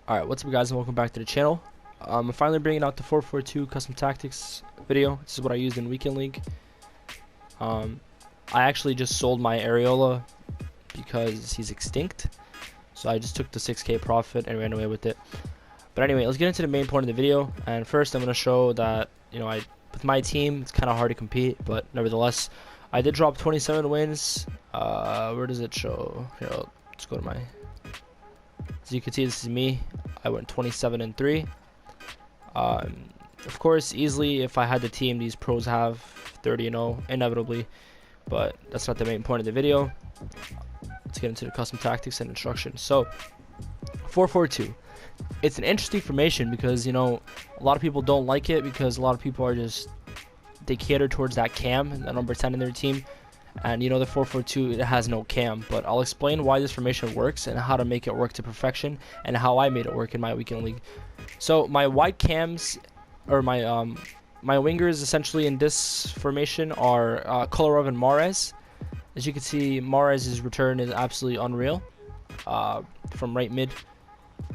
Alright, what's up guys, and welcome back to the channel. I'm finally bringing out the 4-4-2 custom tactics video. This is what I used in Weekend League. I actually just sold my Areola because he's extinct. So I just took the 6k profit and ran away with it. But anyway, let's get into the main point of the video. And first I'm going to show that, with my team, it's kind of hard to compete. But nevertheless, I did drop 27 wins. Where does it show? Here, let's go to my... As you can see, this is me. I went 27-3. Of course, easily, if I had the team these pros have, 30-0, inevitably. But that's not the main point of the video. Let's get into the custom tactics and instructions. So, 4-4-2. It's an interesting formation because, a lot of people don't like it because a lot of people are they cater towards that cam, the number 10 in their team. And the 4-4-2, it has no cam, but I'll explain why this formation works and how to make it work to perfection and how I made it work in my weekend league. So my wide cams, or my wingers essentially in this formation are Kolarov and Mahrez. As you can see, Mahrez's return is absolutely unreal from right mid.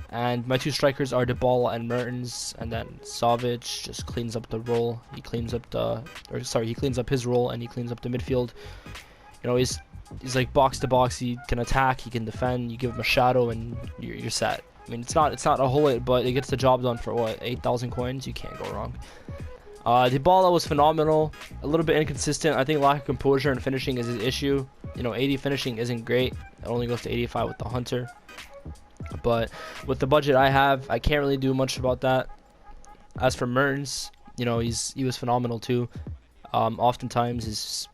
And my two strikers are Dybala and Mertens, and then Savic just cleans up the role. He cleans up he cleans up his role and he cleans up the midfield. He's like box to box. He can attack, he can defend. You give him a shadow and you're set. I mean, it's not a whole lot, but it gets the job done for what, 8,000 coins. You can't go wrong. Dybala was phenomenal. A little bit inconsistent. I think lack of composure and finishing is his issue. 80 finishing isn't great. It only goes to 85 with the Hunter. But with the budget I have, I can't really do much about that. As for Mertens, he was phenomenal too. Oftentimes his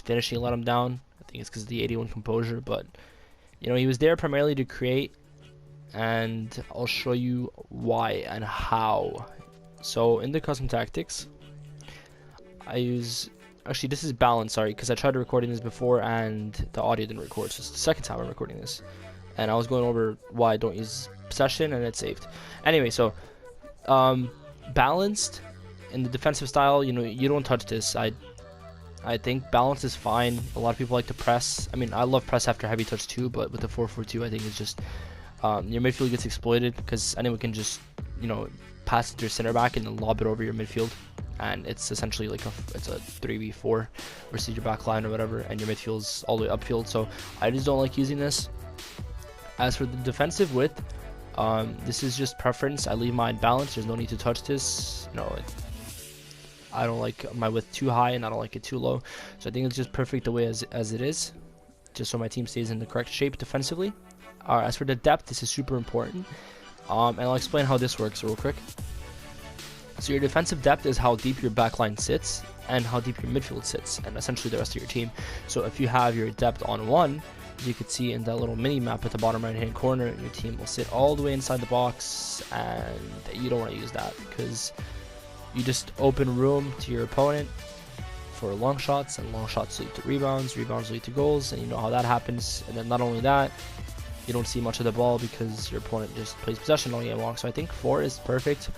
finishing let him down. I think it's because of the 81 composure, but he was there primarily to create, and I'll show you why and how. So in the custom tactics, I use, actually this is balanced, sorry, because I tried recording this before and the audio didn't record. So it's the second time I'm recording this. And I was going over why I don't use possession, and it saved. Anyway, so balanced in the defensive style, you don't touch this. I think balance is fine. A lot of people like to press. I mean, I love press after heavy touch too, but with the 4-4-2, I think it's just your midfield gets exploited because anyone can just pass it to your center back and then lob it over your midfield, and it's essentially like it's a 3v4 versus your back line or whatever, and your midfield's all the way upfield. So I just don't like using this. As for the defensive width, this is just preference. I leave mine balanced. There's no need to touch this. I don't like my width too high, and I don't like it too low. So I think it's just perfect the way as it is, just so my team stays in the correct shape defensively. As for the depth, this is super important, and I'll explain how this works real quick. So your defensive depth is how deep your back line sits and how deep your midfield sits, and essentially the rest of your team. So if you have your depth on 1, you could see in that little mini map at the bottom right hand corner, your team will sit all the way inside the box, and you don't want to use that because you just open room to your opponent for long shots, and long shots lead to rebounds lead to goals, and you know how that happens. And then not only that, you don't see much of the ball because your opponent just plays possession all game long. So I think 4 is perfect.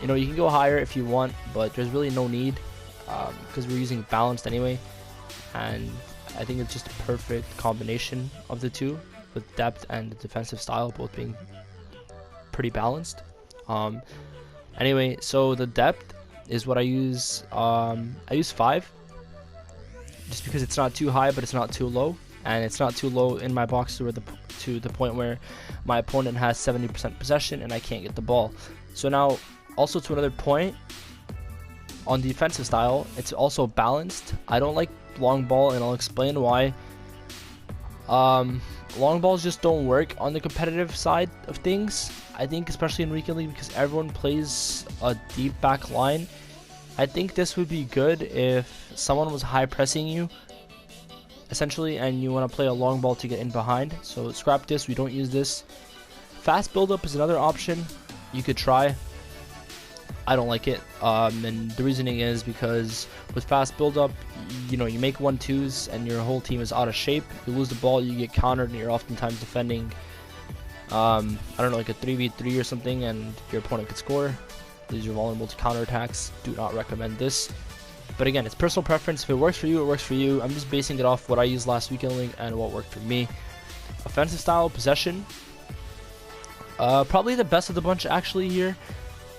You can go higher if you want, but there's really no need because we're using balanced anyway, and I think it's just a perfect combination of the two, with depth and the defensive style both being pretty balanced. Anyway, so the depth is what I use. I use 5 just because it's not too high, but it's not too low, and it's not too low in my box to the point where my opponent has 70% possession and I can't get the ball. So now, also to another point on defensive style, it's also balanced. I don't like long ball, and I'll explain why. Long balls just don't work on the competitive side of things, I think, especially in weekend league, because everyone plays a deep back line. I think this would be good if someone was high pressing you essentially, and you want to play a long ball to get in behind. So scrap this, we don't use this. Fast build up is another option you could try. I don't like it, and the reasoning is because with fast build up, you make 1-2s and your whole team is out of shape. You lose the ball, you get countered, and you're oftentimes defending I don't know, like a 3v3 or something, and your opponent could score. These are vulnerable to counterattacks. Do not recommend this. But again, it's personal preference. If it works for you, it works for you. I'm just basing it off what I used last weekend league and what worked for me. Offensive style, possession. Probably the best of the bunch actually here.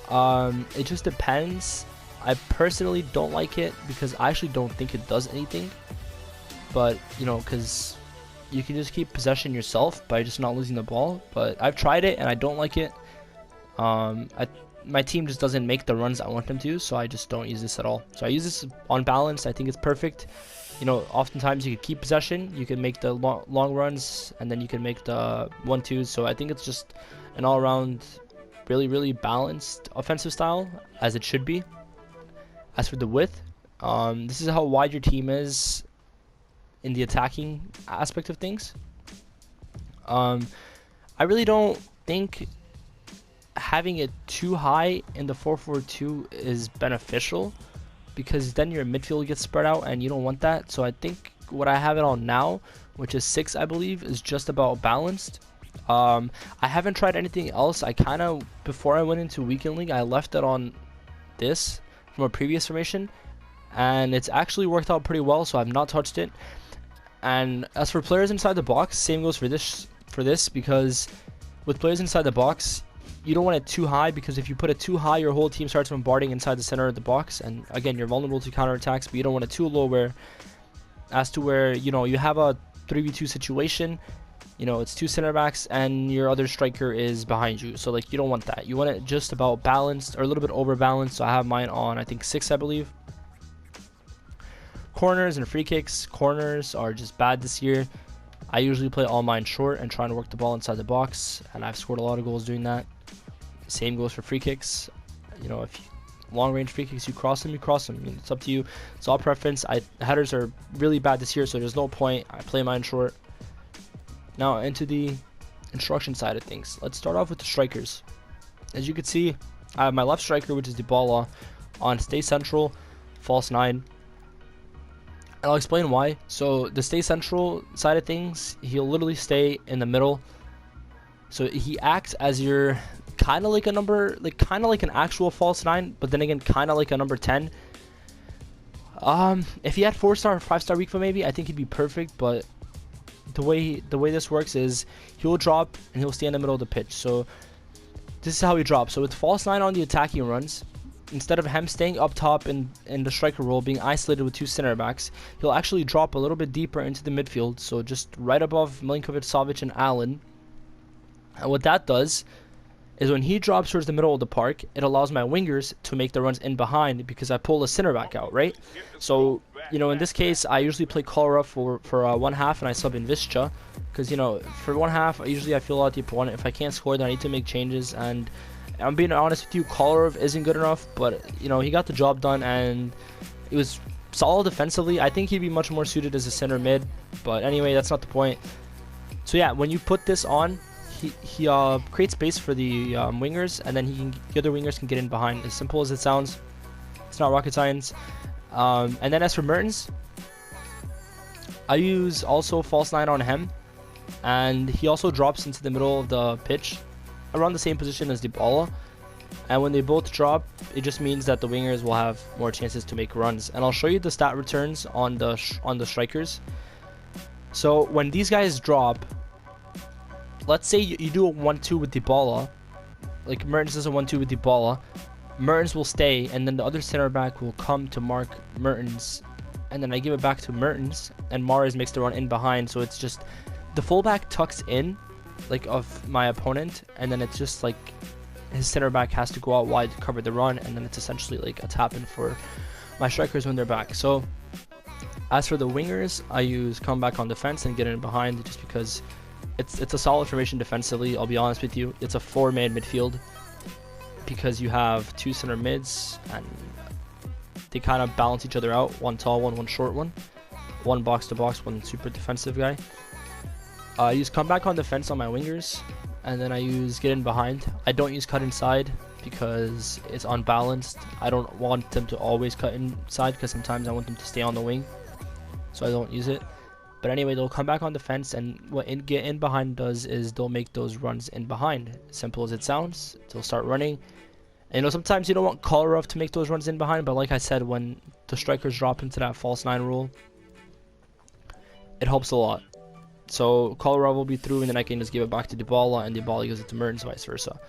It just depends. I personally don't like it because I actually don't think it does anything. But, you know, because you can just keep possession yourself by just not losing the ball. But I've tried it and I don't like it. My team just doesn't make the runs I want them to, so I just don't use this at all. So I use this on balance. I think it's perfect. You know, oftentimes you can keep possession, you can make the long runs, and then you can make the 1-2s. So I think it's just an all-around really balanced offensive style, as it should be. As for the width, this is how wide your team is in the attacking aspect of things. I really don't think having it too high in the 4-4-2 is beneficial, because then your midfield gets spread out and you don't want that. So I think what I have it on now, which is 6 I believe, is just about balanced. I haven't tried anything else. I kind of, before I went into weekend league, I left it on this from a previous formation, and it's actually worked out pretty well, so I've not touched it. And as for players inside the box, same goes for this, because with players inside the box, you don't want it too high, because if you put it too high, your whole team starts bombarding inside the center of the box, and again, you're vulnerable to counterattacks. But you don't want it too low where you know, you have a 3v2 situation, you know, it's 2 center backs and your other striker is behind you. So like, you don't want that. You want it just about balanced, or a little bit over balanced. So I have mine on, I think 6 I believe. Corners and free kicks. Corners are just bad this year. I usually play all mine short and trying to work the ball inside the box, and I've scored a lot of goals doing that. Same goes for free kicks. You know, if long range free kicks, you cross them. I mean, it's up to you. It's all preference. Headers are really bad this year, so there's no point. I play mine short. Now into the instruction side of things. Let's start off with the strikers. As you can see, I have my left striker, which is Dybala, on stay central, false 9. And I'll explain why. So the stay central side of things, he'll literally stay in the middle. So he acts as your kind of like a number, like kind of like an actual false 9, but then again, kind of like a number 10. If he had 4-star or 5-star weak foot, maybe I think he'd be perfect. But the way this works is he'll drop and he'll stay in the middle of the pitch. So this is how he drops. So with false 9 on the attacking runs, instead of him staying up top in the striker role, being isolated with 2 center backs, he'll actually drop a little bit deeper into the midfield, so just right above Milinkovic, Savic, and Allen. And what that does is when he drops towards the middle of the park, it allows my wingers to make the runs in behind, because I pull a center back out, right? So, you know, in this case, I usually play Kolarov for one half, and I sub in Visca, because, you know, for one half, I feel out the opponent. If I can't score, then I need to make changes, and I'm being honest with you, Kolarov isn't good enough, but, you know, he got the job done, and it was solid defensively. I think he'd be much more suited as a center mid, but anyway, that's not the point. So yeah, when you put this on, he creates space for the wingers, and then the other wingers can get in behind. As simple as it sounds, it's not rocket science. And then as for Mertens, I use also false 9 on him, and he also drops into the middle of the pitch, around the same position as Dybala. And when they both drop, it just means that the wingers will have more chances to make runs. And I'll show you the stat returns on the strikers. So when these guys drop, let's say you do a 1-2 with Dybala, like Mertens does a 1-2 with Dybala, Mertens will stay, and then the other center back will come to mark Mertens, and then I give it back to Mertens, and Mahrez makes the run in behind. So it's just the fullback tucks in, like, of my opponent, and then it's just like his center back has to go out wide to cover the run, and then it's essentially like a tap in for my strikers when they're back. So as for the wingers, I use come back on defense and get in behind, just because it's a solid formation defensively. I'll be honest with you, it's a 4-man midfield, because you have 2 center mids and they kind of balance each other out, one tall one short one box to box, one super defensive guy. I use come back on defense on my wingers, and then I use get in behind. I don't use cut inside because it's unbalanced. I don't want them to always cut inside, because sometimes I want them to stay on the wing, so I don't use it. But anyway, they'll come back on defense, and what get in behind does is they'll make those runs in behind. Simple as it sounds. They'll start running. And, you know, sometimes you don't want Kolarov to make those runs in behind, but like I said, when the strikers drop into that false 9 rule, it helps a lot. So Colorado will be through, and then I can just give it back to Dybala, and Dybala gives it to Mertens, vice versa.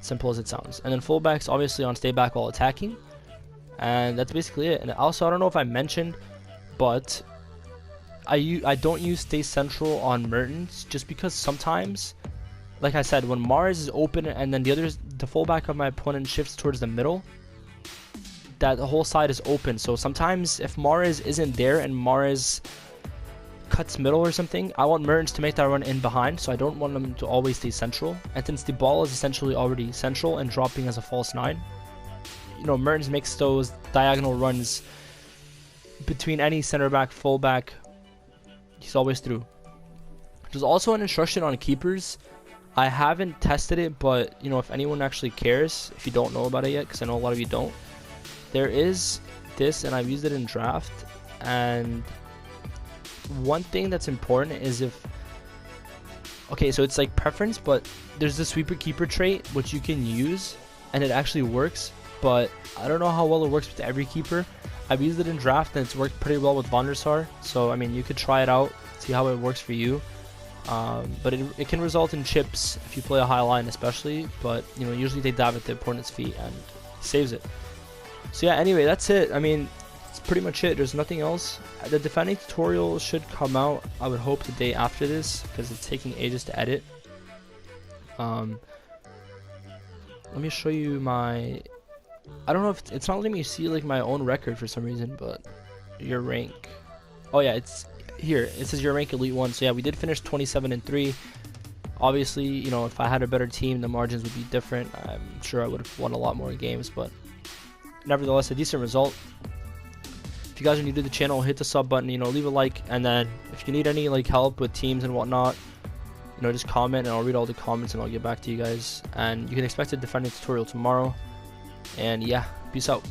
Simple as it sounds. And then fullbacks obviously on stay back while attacking, and that's basically it. And also, I don't know if I mentioned, but I don't use stay central on Mertens just because sometimes, like I said, when Mars is open and then the fullback of my opponent shifts towards the middle, that the whole side is open. So sometimes if Mars isn't there and Mars cuts middle or something, I want Mertens to make that run in behind, so I don't want them to always stay central. And since the ball is essentially already central and dropping as a false 9, you know, Mertens makes those diagonal runs between any center back, full back. He's always through. There's also an instruction on keepers. I haven't tested it, but you know, if anyone actually cares, if you don't know about it yet, because I know a lot of you don't, there is this, and I've used it in draft. And one thing that's important is okay, so it's like preference, but there's the sweeper keeper trait which you can use and it actually works, but I don't know how well it works with every keeper. I've used it in draft and it's worked pretty well with Van der Sar, so I mean, you could try it out, see how it works for you. But it can result in chips if you play a high line especially, but you know, usually they dive at the opponent's feet and saves it. So yeah, anyway, that's it. I mean, it's pretty much it. There's nothing else. The defending tutorial should come out, I would hope, the day after this, because it's taking ages to edit. Let me show you my, I don't know if it's not letting me see like my own record for some reason, but your rank. Oh yeah, it's here. It says your rank Elite 1. So yeah, we did finish 27-3. Obviously, you know, if I had a better team, the margins would be different. I'm sure I would have won a lot more games, but nevertheless, a decent result. If you guys are new to the channel, hit the sub button, you know, leave a like, and then if you need any like help with teams and whatnot, you know, just comment and I'll read all the comments and I'll get back to you guys. And you can expect a defending tutorial tomorrow. And yeah, peace out.